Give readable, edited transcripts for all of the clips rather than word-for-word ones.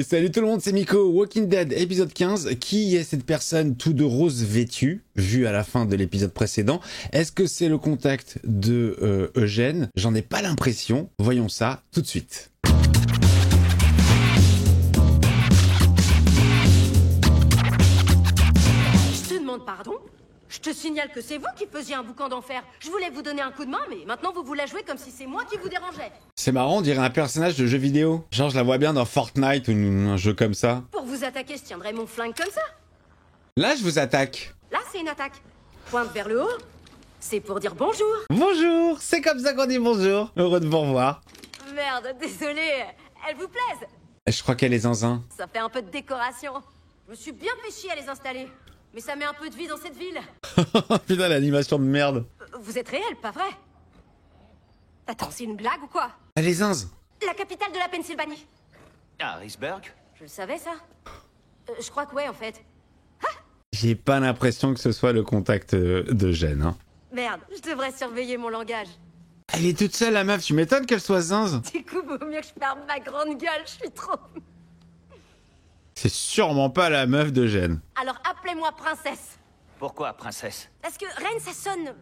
Salut tout le monde, c'est Miko, Walking Dead, épisode 15. Qui est cette personne tout de rose vêtue, vue à la fin de l'épisode précédent? Est-ce que c'est le contact de Eugène? J'en ai pas l'impression. Voyons ça tout de suite. Je te demande pardon? Je te signale que c'est vous qui faisiez un boucan d'enfer. Je voulais vous donner un coup de main, mais maintenant vous la jouez comme si c'est moi qui vous dérangeais. C'est marrant, on dirait un personnage de jeu vidéo. Genre je la vois bien dans Fortnite ou un jeu comme ça. Pour vous attaquer, je tiendrai mon flingue comme ça. Là je vous attaque. Là, c'est une attaque. Pointe vers le haut, c'est pour dire bonjour. Bonjour, c'est comme ça qu'on dit bonjour. Heureux de vous revoir. Merde, désolé, elles vous plaisent? Je crois qu'elle est zinzin. Ça fait un peu de décoration. Je me suis bien fait chier à les installer. Mais ça met un peu de vie dans cette ville. Putain, l'animation de merde. Vous êtes réel, pas vrai? Attends, c'est une blague ou quoi? Elle est zinze. La capitale de la Pennsylvanie. Harrisburg? Je le savais, ça? Je crois que ouais, en fait. J'ai pas l'impression que ce soit le contact d'Eugène. Hein. Merde, je devrais surveiller mon langage. Elle est toute seule la meuf, tu m'étonnes qu'elle soit zinze. Du coup, vaut mieux que je ferme ma grande gueule, je suis trop... C'est sûrement pas la meuf d'Eugène. Alors appelez-moi princesse. Pourquoi, princesse? Parce que reine, ça sonne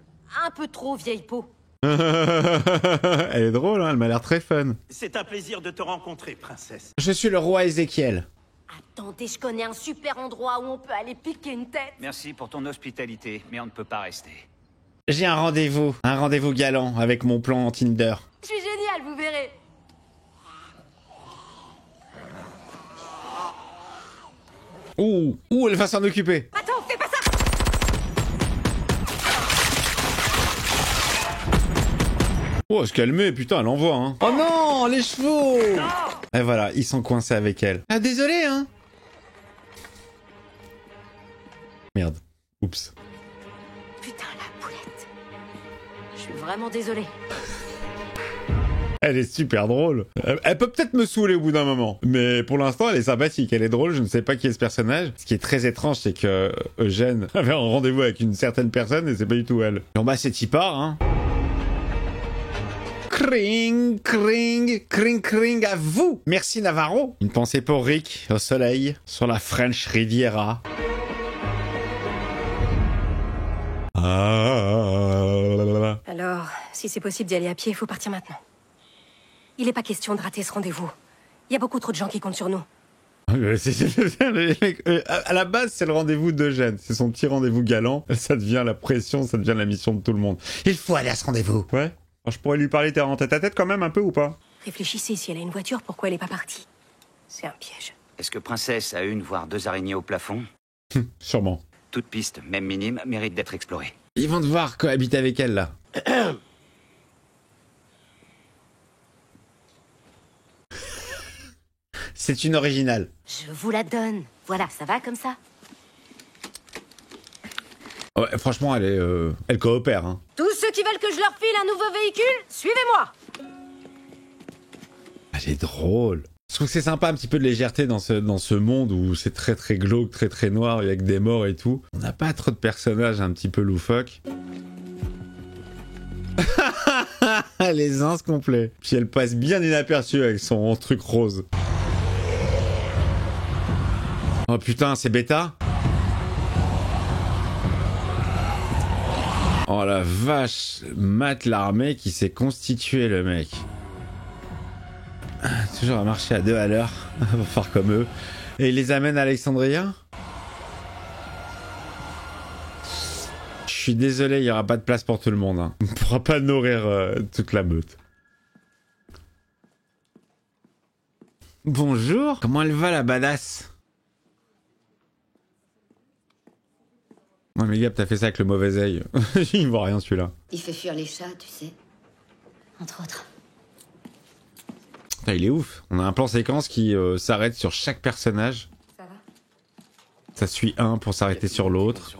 un peu trop vieille peau. Elle est drôle, hein, elle m'a l'air très fun. C'est un plaisir de te rencontrer, princesse. Je suis le roi Ézéchiel. Attendez, je connais un super endroit où on peut aller piquer une tête. Merci pour ton hospitalité, mais on ne peut pas rester. J'ai un rendez-vous galant avec mon plan Tinder. Je suis génial, vous verrez. Ouh, elle va s'en occuper. Attends, fais pas ça. Oh, elle se calmer, putain, elle envoie, hein. Oh non, les chevaux. Et voilà, ils sont coincés avec elle. Ah, désolé, hein. Merde. Oups. Putain, la poulette. Je suis vraiment désolée. Elle est super drôle. Elle peut peut-être me saouler au bout d'un moment. Mais pour l'instant, elle est sympathique. Elle est drôle. Je ne sais pas qui est ce personnage. Ce qui est très étrange, c'est que Eugène avait un rendez-vous avec une certaine personne et c'est pas du tout elle. Bon bah, c'est y part, hein. Kring, kring, kring, kring à vous. Merci Navarro. Une pensée pour Rick, au soleil, sur la French Riviera. Alors, si c'est possible d'y aller à pied, il faut partir maintenant. Il n'est pas question de rater ce rendez-vous. Il y a beaucoup trop de gens qui comptent sur nous. À la base, c'est le rendez-vous d'Eugène. C'est son petit rendez-vous galant. Ça devient la pression, ça devient la mission de tout le monde. Il faut aller à ce rendez-vous. Ouais. Alors, je pourrais lui parler en tête à tête quand même un peu ou pas? Réfléchissez, si elle a une voiture, pourquoi elle n'est pas partie? C'est un piège. Est-ce que princesse a une, voire deux araignées au plafond? Sûrement. Toute piste, même minime, mérite d'être explorée. Ils vont devoir cohabiter avec elle, là. C'est une originale. Je vous la donne. Voilà, ça va comme ça? Ouais, franchement, elle coopère, hein. Tous ceux qui veulent que je leur file un nouveau véhicule, suivez-moi. Elle est drôle. Je trouve que c'est sympa un petit peu de légèreté dans ce monde où c'est très très glauque, très très noir, avec des morts et tout. On n'a pas trop de personnages un petit peu loufoques. Les ins complets. Puis elle passe bien inaperçue avec son truc rose. Oh putain, c'est Beta? Oh la vache, mate l'armée qui s'est constituée le mec. Toujours à marcher à 2 à l'heure, va faire comme eux. Et il les amène à Alexandria? Je suis désolé, il n'y aura pas de place pour tout le monde. Hein. On ne pourra pas nourrir toute la meute. Bonjour, comment elle va la badass? Ouais mais Gab, t'as fait ça avec le mauvais œil. Il voit rien celui-là. Il fait fuir les chats, tu sais. Entre autres. Putain, il est ouf. On a un plan séquence qui s'arrête sur chaque personnage. Ça va? Ça suit un pour s'arrêter sur l'autre.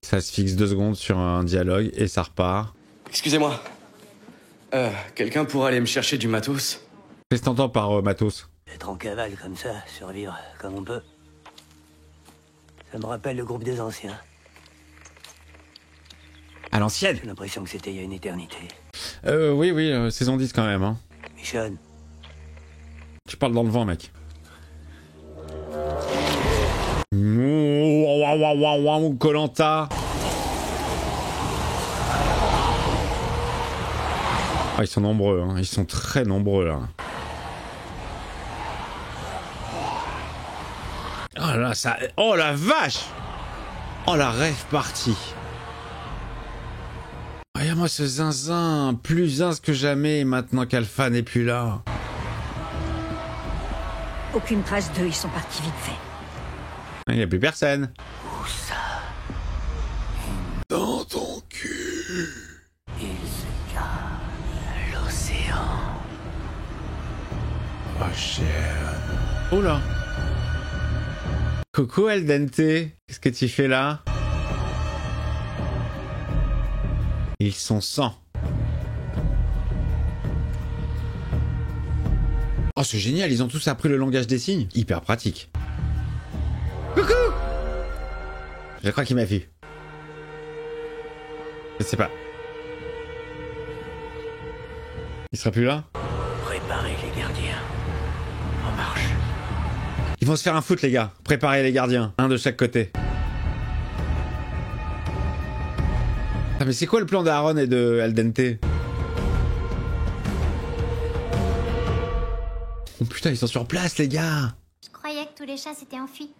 Ça se fixe 2 secondes sur un dialogue et ça repart. Excusez-moi. Quelqu'un pourrait aller me chercher du matos? Qu'est-ce que t'entends par matos? Être en cavale comme ça, survivre comme on peut. Ça me rappelle le groupe des anciens. À l'ancienne? J'ai l'impression que c'était il y a une éternité. Oui, saison 10 quand même. Hein. Michonne, Tu parles dans le vent, mec. Waouh, Koh-Lanta. Ah, ils sont nombreux, hein. Ils sont très nombreux là. Oh là, ça... Oh la vache! Oh la rêve partie. Regarde-moi ce zinzin, plus zinz que jamais maintenant qu'Alpha n'est plus là. Aucune trace d'eux, ils sont partis vite fait. Il n'y a plus personne. Où ça? Dans ton cul. Il se calme. L'océan. Oh chien. Oh là. Coucou Al Dente, qu'est-ce que tu fais là? Ils sont 100. Oh c'est génial, ils ont tous appris le langage des signes. Hyper pratique. Coucou! Je crois qu'il m'a vu. Je sais pas. Il sera plus là? Préparez les gardiens. En marche. Ils vont se faire un foot les gars. Préparez les gardiens, un de chaque côté. Ah mais c'est quoi le plan d'Aaron et de Al Dente? Oh putain, ils sont sur place les gars. Je croyais que tous les chats s'étaient enfuis.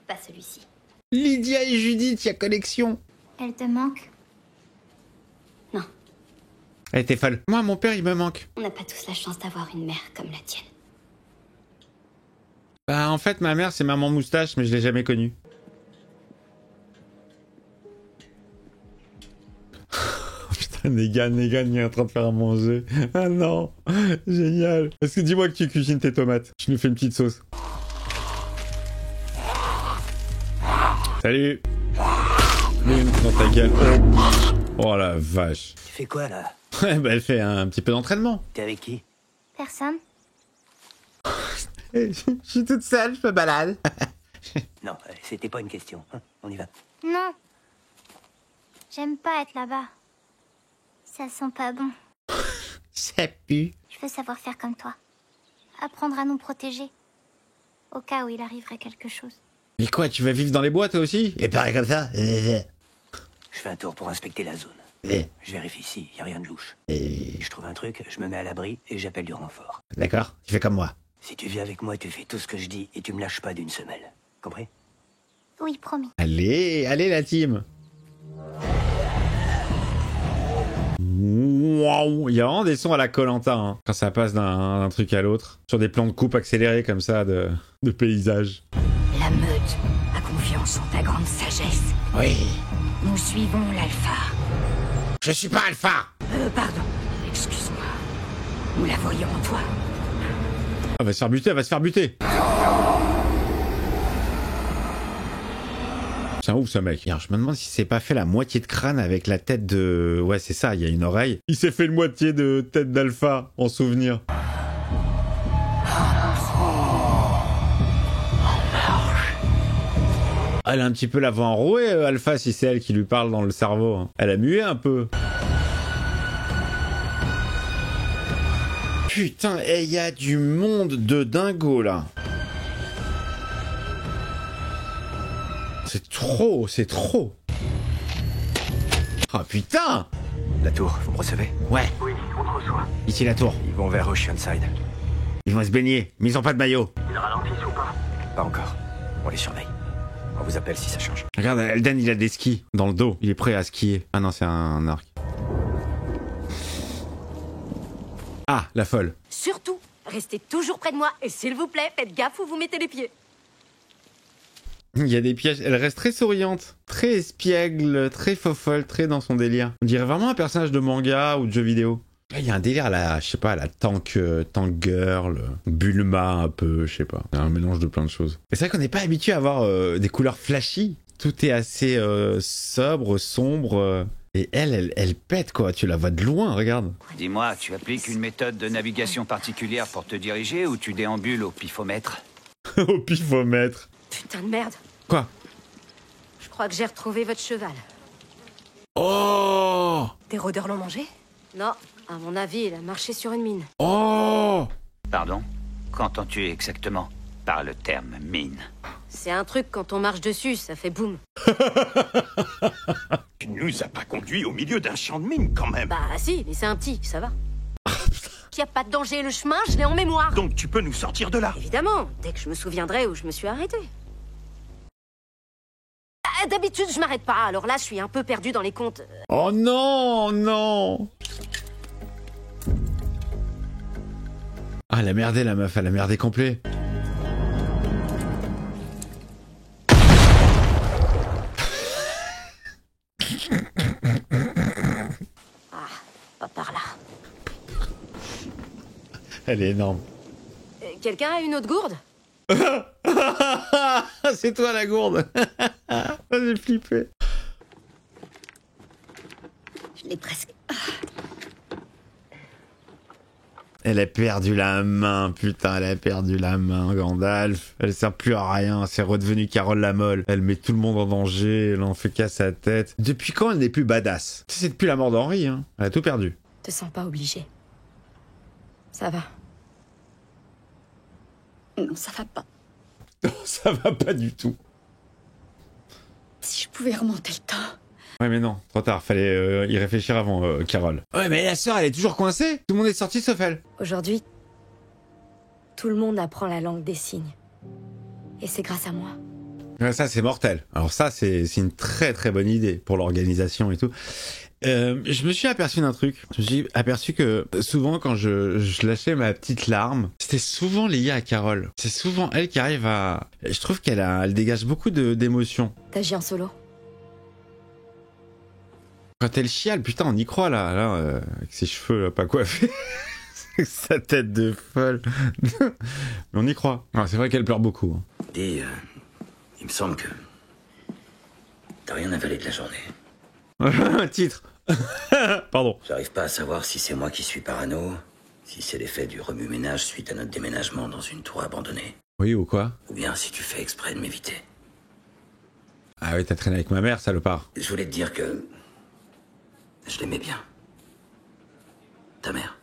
Pas celui-ci. Lydia et Judith, y a connexion. Elle te manque? Non, Elle était folle. Moi, mon père, il me manque. on n'a pas tous la chance d'avoir une mère comme la tienne. Bah, en fait, ma mère, c'est maman moustache, mais je l'ai jamais connue. Putain, Negan, il est en train de faire à manger. Ah non, génial. Est-ce que dis-moi que tu cuisines tes tomates? Je nous fais une petite sauce. Salut. Lune dans ta gueule. Oh la vache. Tu fais quoi là? Ouais, bah, elle fait un petit peu d'entraînement. T'es avec qui? Personne? Je suis toute seule, je me balade. Non, c'était pas une question. Hein, on y va. Non. J'aime pas être là-bas. Ça sent pas bon. Ça pue. Je veux savoir faire comme toi. Apprendre à nous protéger. Au cas où il arriverait quelque chose. Mais quoi, tu vas vivre dans les bois toi aussi? Et pareil comme ça? Je fais un tour pour inspecter la zone. Je vérifie si y a rien de louche. Je trouve un truc, je me mets à l'abri et j'appelle du renfort. D'accord, tu fais comme moi. Si tu viens avec moi, tu fais tout ce que je dis et tu me lâches pas d'une semelle. Compris? Oui, promis. Allez, allez la team. Waouh, il y a vraiment des sons à la Koh-Lanta hein, quand ça passe d'un truc à l'autre. Sur des plans de coupe accélérés comme ça de paysage. La meute a confiance en ta grande sagesse. Oui. Nous suivons l'alpha. Je suis pas Alpha. Pardon. Excuse-moi. Nous la voyons en toi. Elle va se faire buter, elle va se faire buter. C'est un ouf ce mec. Alors, je me demande si c'est pas fait la moitié de crâne avec la tête de... Ouais c'est ça, il y a une oreille. Il s'est fait une moitié de tête d'Alpha en souvenir. Elle a un petit peu la voix enrouée, Alpha, si c'est elle qui lui parle dans le cerveau. Hein. Elle a mué un peu. Putain, et il y a du monde de dingo là. C'est trop, c'est trop. Oh putain. La tour, vous me recevez? Ouais. Oui, on te reçoit. Ici la tour. Ils vont vers Oceanside. Ils vont se baigner, mais ils ont pas de maillot. Ils ralentissent ou pas? Pas encore. On les surveille. On vous appelle si ça change. Regarde, Elden, il a des skis dans le dos. Il est prêt à skier. Ah non, c'est un arc. Ah, la folle. Surtout, restez toujours près de moi et s'il vous plaît, faites gaffe où vous mettez les pieds. Il y a des pièges. Elle reste très souriante, très espiègle, très fofolle, très dans son délire. On dirait vraiment un personnage de manga ou de jeu vidéo. Il y a un délire à la, je sais pas, à la tank girl, Bulma un peu, je sais pas. Un mélange de plein de choses. Et c'est vrai qu'on n'est pas habitué à avoir des couleurs flashy. Tout est assez sobre, sombre. Et elle pète quoi. Tu la vois de loin, regarde. Dis-moi, tu appliques une méthode de navigation particulière pour te diriger ou tu déambules au pifomètre? Au pifomètre. Putain de merde. Quoi? Je crois que j'ai retrouvé votre cheval. Oh! Des rôdeurs l'ont mangé? Non, à mon avis, il a marché sur une mine. Oh! Pardon? Qu'entends-tu exactement par le terme mine? C'est un truc, quand on marche dessus, ça fait boum. Tu nous as pas conduits au milieu d'un champ de mine, quand même. Bah si, mais c'est un petit, ça va. Y a pas de danger, le chemin, je l'ai en mémoire. Donc tu peux nous sortir de là. Évidemment, dès que je me souviendrai où je me suis arrêtée. Ah, d'habitude, je m'arrête pas, alors là, je suis un peu perdue dans les comptes. Oh non, non. Ah, elle a merdé la meuf, elle a merdé complet. Ah, pas par là. Elle est énorme. Quelqu'un a une autre gourde? C'est toi la gourde. J'ai flippé. Je l'ai presque. Elle a perdu la main, putain, elle a perdu la main, Gandalf. Elle sert plus à rien, c'est redevenu Carole la Molle. Elle met tout le monde en danger, elle en fait qu'à sa tête. Depuis quand elle n'est plus badass? C'est depuis la mort d'Henri, hein. Elle a tout perdu. Te sens pas obligé. Ça va. Non, ça va pas. Ça va pas du tout. Si je pouvais remonter le temps. Ouais mais non, trop tard, fallait y réfléchir avant, Carole. Ouais mais la sœur, elle est toujours coincée. Tout le monde est sorti sauf elle. Aujourd'hui, tout le monde apprend la langue des signes. Et c'est grâce à moi. Ouais, ça c'est mortel. Alors ça c'est une très très bonne idée pour l'organisation et tout. Je me suis aperçu d'un truc. Je me suis aperçu que souvent quand je lâchais ma petite larme, c'était souvent lié à Carole. C'est souvent elle qui arrive à... Je trouve elle dégage beaucoup d'émotions. T'agis en solo? Quand elle chiale, putain, on y croit là, avec ses cheveux là, pas coiffés, avec sa tête de folle. Mais on y croit. Alors, c'est vrai qu'elle pleure beaucoup. Hein. Dis, il me semble que t'as rien avalé de la journée. Titre. Pardon. J'arrive pas à savoir si c'est moi qui suis parano, si c'est l'effet du remue-ménage suite à notre déménagement dans une tour abandonnée, Oui, ou quoi? ou bien si tu fais exprès de m'éviter. Ah oui, t'as traîné avec ma mère, salopard. Je voulais te dire que je l'aimais bien. Ta mère.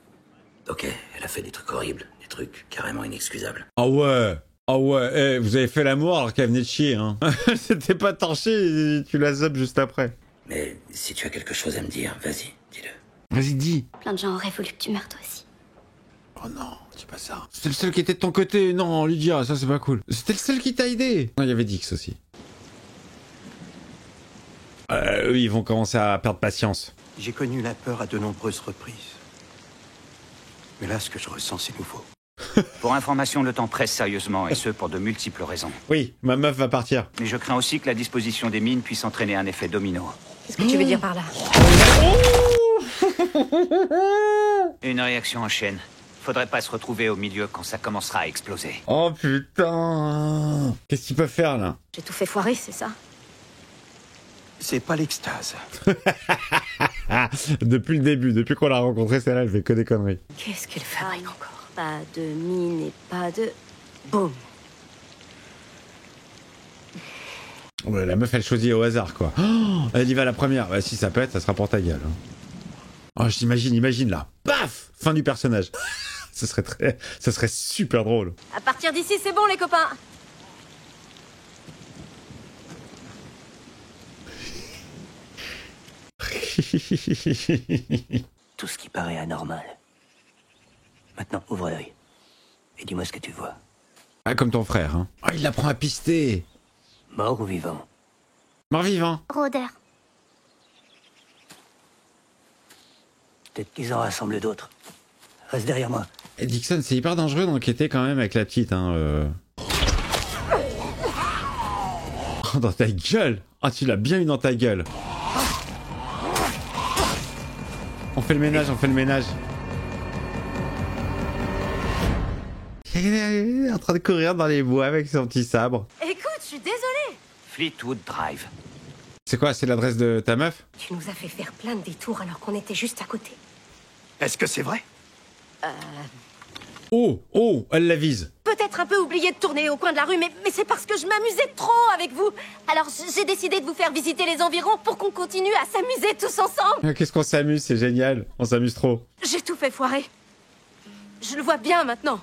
Ok, elle a fait des trucs horribles, des trucs carrément inexcusables. Ah ouais. Ah ouais, vous avez fait l'amour alors qu'elle venait de chier, hein. C'était pas torché, tu la zappes juste après. Mais si tu as quelque chose à me dire, vas-y, dis-le. Vas-y, dis. Plein de gens auraient voulu que tu meurs toi aussi. Oh non, dis pas ça. C'était le seul qui était de ton côté. Non, Lydia, ça c'est pas cool. C'était le seul qui t'a aidé. Non, il y avait Dix aussi. Eux, ils vont commencer à perdre patience. J'ai connu la peur à de nombreuses reprises. Mais là, ce que je ressens, c'est nouveau. Pour information, le temps presse sérieusement, et ce pour de multiples raisons. Oui, ma meuf va partir. Mais je crains aussi que la disposition des mines puisse entraîner un effet domino. Qu'est-ce que tu veux dire par là? Une réaction en chaîne. Faudrait pas se retrouver au milieu quand ça commencera à exploser. Oh putain. Qu'est-ce qu'ils peuvent faire là? J'ai tout fait foirer, c'est ça? C'est pas l'extase. Depuis le début, depuis qu'on l'a rencontrée, celle-là, elle fait que des conneries. Qu'est-ce qu'elle fabrique encore? Pas de mine et pas de... Boum. Ouais, la meuf, elle choisit au hasard, quoi. Oh, elle y va la première. Bah, si ça pète, ça sera pour ta gueule. Hein. Oh, imagine là. Paf! Fin du personnage. Ça serait super drôle. À partir d'ici, c'est bon, les copains. Tout ce qui paraît anormal. Maintenant, ouvre l'œil. Et dis-moi ce que tu vois. Ah, comme ton frère, hein. Oh, il l'apprend à pister. Mort ou vivant? Mort vivant. Rôdeur. Peut-être qu'ils en rassemblent d'autres. Reste derrière moi. Et Dixon, c'est hyper dangereux d'enquêter quand même avec la petite, hein. Oh, dans ta gueule. Ah, tu l'as bien eu dans ta gueule. On fait le ménage, on fait le ménage. Il est en train de courir dans les bois avec son petit sabre. Écoute, je suis désolée. Fleetwood Drive. C'est quoi, c'est l'adresse de ta meuf? Tu nous as fait faire plein de détours alors qu'on était juste à côté. Est-ce que c'est vrai? Oh, elle la vise. Peut-être un peu oublié de tourner au coin de la rue, mais c'est parce que je m'amusais trop avec vous. Alors j'ai décidé de vous faire visiter les environs pour qu'on continue à s'amuser tous ensemble. Qu'est-ce qu'on s'amuse, c'est génial. On s'amuse trop. J'ai tout fait foirer. Je le vois bien maintenant.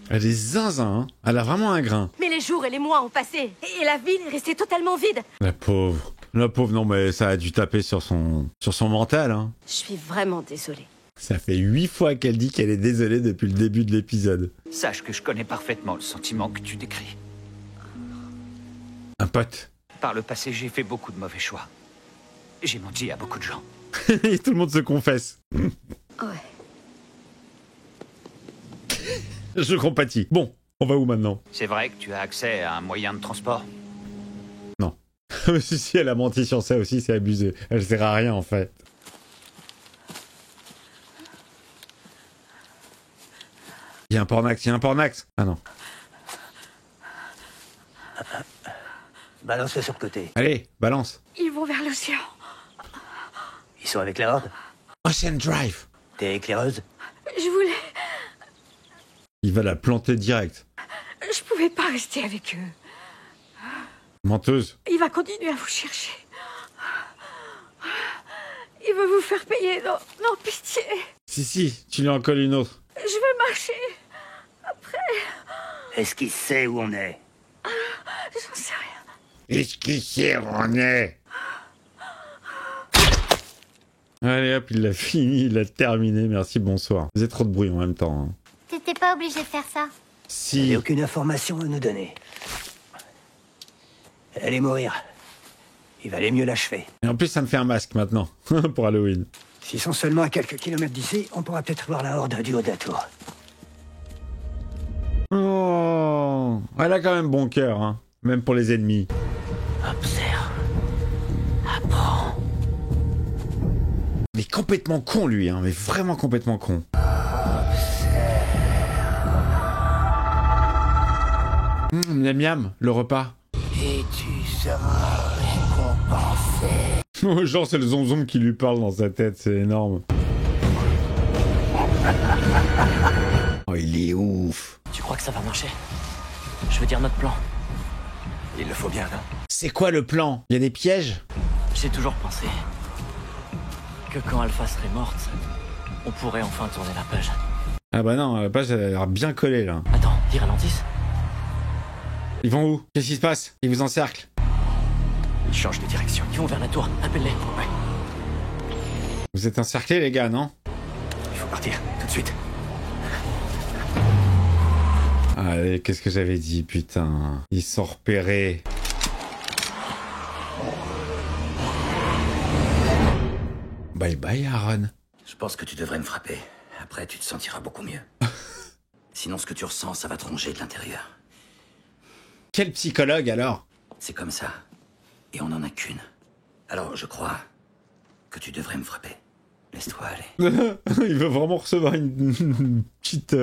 Elle est zinzin, hein. Elle a vraiment un grain. Mais les jours et les mois ont passé. Et la ville est restée totalement vide. La pauvre. La pauvre, non mais ça a dû taper sur son mental, hein. Je suis vraiment désolée. Ça fait 8 fois qu'elle dit qu'elle est désolée depuis le début de l'épisode. Sache que je connais parfaitement le sentiment que tu décris. Un pote. Par le passé, j'ai fait beaucoup de mauvais choix. J'ai menti à beaucoup de gens. Et tout le monde se confesse. Ouais. Je compatis. Bon, on va où maintenant? C'est vrai que tu as accès à un moyen de transport? Non. Mais si, elle a menti sur ça aussi, c'est abusé. Elle sert à rien en fait. Il y a un pornax, Ah non. Balance-le sur le côté. Allez, balance. Ils vont vers l'océan. Ils sont avec la horde. Ocean Drive. T'es éclaireuse? Je voulais... Il va la planter direct. Je pouvais pas rester avec eux. Menteuse. Il va continuer à vous chercher. Il veut vous faire payer. Non, non, pitié. Si, tu lui en colles une autre. Je vais marcher. Après... Est-ce qu'il sait où on est? J'en sais rien. Est-ce qu'il sait où on est? Allez hop, il l'a fini, il l'a terminé, merci, bonsoir. Vous êtes trop de bruit en même temps. Hein. T'étais pas obligé de faire ça. Il n'y Si. a aucune information à nous donner. Elle allait mourir. Il valait mieux l'achever. Et en plus, ça me fait un masque maintenant, pour Halloween. S'ils sont seulement à quelques kilomètres d'ici, on pourra peut-être voir la horde du haut de la tour. Oh, elle a quand même bon cœur, hein. Même pour les ennemis. Observe. Apprends. Il est complètement con, lui, hein, mais vraiment complètement con. Miam miam, le repas. Et tu seras récompensé. Genre, c'est le zonzon qui lui parle dans sa tête, c'est énorme. Oh, il est ouf. Tu crois que ça va marcher? Je veux dire notre plan. Il le faut bien, non? C'est quoi le plan? Il y a des pièges? J'ai toujours pensé que quand Alpha serait morte, on pourrait enfin tourner la page. Ah bah non, la page, elle a l'air bien collée, là. Attends, ils ralentissent? Ils vont où? Qu'est-ce qui se passe? Ils vous encerclent? Ils changent de direction. Ils vont vers la tour. Appelle-les. Ouais. Vous êtes encerclés, les gars, non? Il faut partir, tout de suite. Allez, qu'est-ce que j'avais dit, putain. Ils sont repérés. Bye bye, Aaron. Je pense que tu devrais me frapper. Après, tu te sentiras beaucoup mieux. Sinon, ce que tu ressens, ça va te ronger de l'intérieur. Quel psychologue, alors? C'est comme ça. Et on n'en a qu'une. Alors, je crois que tu devrais me frapper. Laisse-toi aller. Il veut vraiment recevoir une petite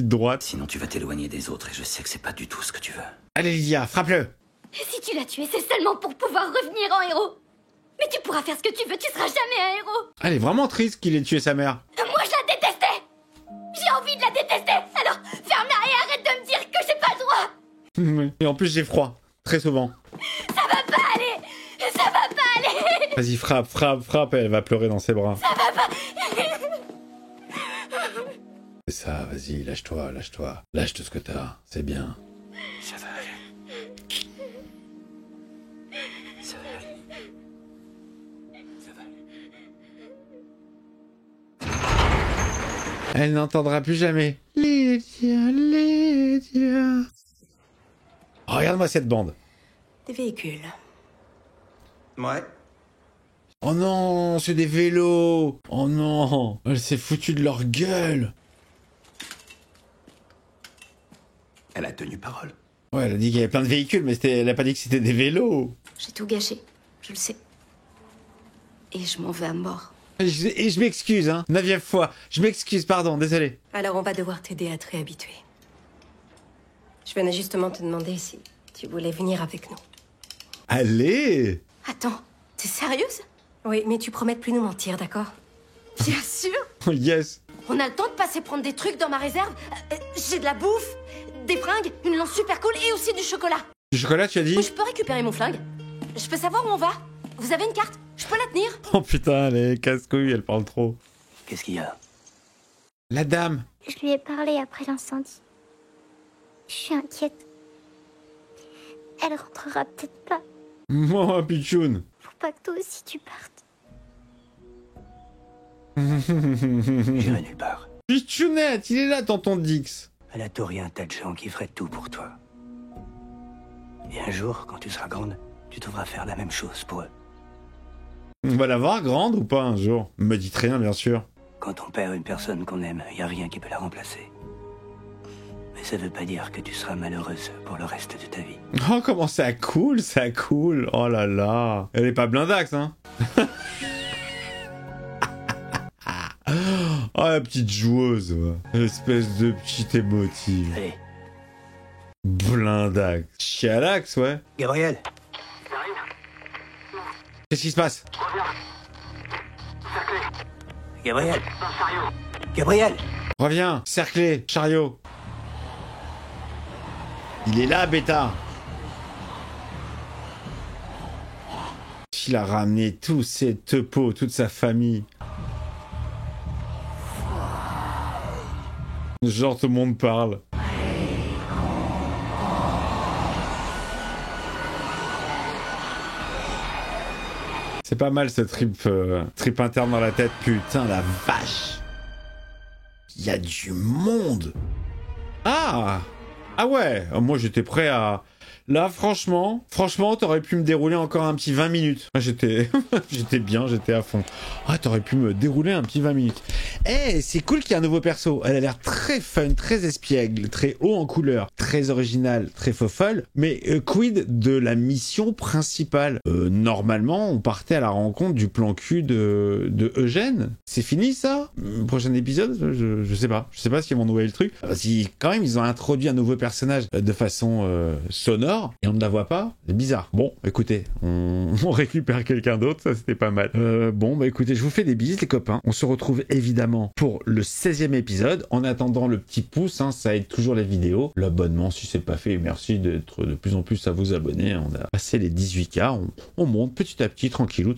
droite. Sinon, tu vas t'éloigner des autres et je sais que c'est pas du tout ce que tu veux. Allez, Lydia, frappe-le. Et si tu l'as tué, c'est seulement pour pouvoir revenir en héros. Mais tu pourras faire ce que tu veux, tu seras jamais un héros. Elle est vraiment triste qu'il ait tué sa mère. Moi, je la détestais. J'ai envie de la détester. Alors, ferme-la et arrête de me dire que j'ai pas le droit. Et en plus, j'ai froid. Très souvent. Ça va pas aller. Ça va pas aller. Vas-y, frappe, elle va pleurer dans ses bras. Ça va pas. C'est ça, vas-y, lâche-toi. Lâche tout ce que t'as, c'est bien. Ça va aller. Ça va aller. Ça va aller. Elle n'entendra plus jamais. Lydia. Oh, regarde-moi cette bande. Des véhicules. Ouais. Oh non, c'est des vélos. Oh non, elle s'est foutue de leur gueule. Elle a tenu parole. Ouais, elle a dit qu'il y avait plein de véhicules, mais elle a pas dit que c'était des vélos. J'ai tout gâché, je le sais. Et je m'en veux à mort. Et je m'excuse, hein. 9e fois. Je m'excuse, pardon, désolé. Alors on va devoir t'aider à te réhabituer. Je venais justement te demander si tu voulais venir avec nous. Allez. Attends, t'es sérieuse? Oui, mais tu promets de plus nous mentir, d'accord? Bien sûr. Oh, yes. On a le temps de passer prendre des trucs dans ma réserve. J'ai de la bouffe, des fringues, une lance super cool et aussi du chocolat. Du chocolat, tu as dit? Oui, je peux récupérer mon flingue. Je peux savoir où on va? Vous avez une carte? Je peux la tenir? Oh putain, les casse-couilles, elle parle trop. Qu'est-ce qu'il y a? La dame. Je lui ai parlé après l'incendie. Je suis inquiète. Elle rentrera peut-être pas. Oh, Pichoun. Faut pas que toi aussi tu partes. J'irai nulle part. Pichounette, il est là, tonton Dix. À la tour, il y a un tas de gens qui feraient tout pour toi. Et un jour, quand tu seras grande, tu devras faire la même chose pour eux. On va la voir grande ou pas un jour? Me dites rien, bien sûr. Quand on perd une personne qu'on aime, il n'y a rien qui peut la remplacer. Mais ça veut pas dire que tu seras malheureuse pour le reste de ta vie. Oh, comment ça coule, ça coule. Oh là là. Elle est pas blindax, hein. Oh, la petite joueuse, ouais. Espèce de petite émotive. Allez. Blindax. Chialax, ouais. Gabriel. Qu'est-ce qui se passe? Gabriel. Gabriel. Reviens, cerclé, chariot. Il est là, bêta. Il a ramené tous ses teupos, toute sa famille. Genre tout le monde parle. C'est pas mal ce trip interne dans la tête. Putain, la vache. Il y a du monde. Ah ouais, moi j'étais prêt à... Là, franchement, t'aurais pu me dérouler encore un petit 20 minutes. J'étais bien, j'étais à fond. Ah, t'aurais pu me dérouler un petit 20 minutes. Eh, c'est cool qu'il y ait un nouveau perso. Elle a l'air très fun, très espiègle, très haut en couleur, très original, très fofolle. Mais quid de la mission principale? Normalement, on partait à la rencontre du plan cul de Eugène. C'est fini, ça? Prochain épisode? Je sais pas. Je sais pas s'ils vont nouer le truc. Si, quand même, ils ont introduit un nouveau personnage de façon sonore. Et on ne la voit pas, c'est bizarre. Bon, écoutez, on récupère quelqu'un d'autre, ça c'était pas mal. Bon, bah écoutez, je vous fais des bises les copains. On se retrouve évidemment pour le 16e épisode. En attendant, le petit pouce, hein, ça aide toujours les vidéos. L'abonnement, si c'est pas fait, merci d'être de plus en plus à vous abonner. On a passé les 18K, on monte petit à petit, tranquillou.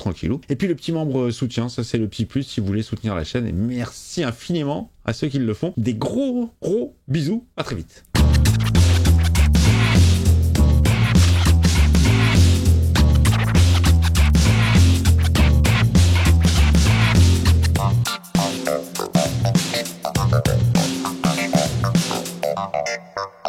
Et puis le petit membre soutien, ça c'est le petit plus si vous voulez soutenir la chaîne. Et merci infiniment à ceux qui le font. Des gros bisous, à très vite. Thank you.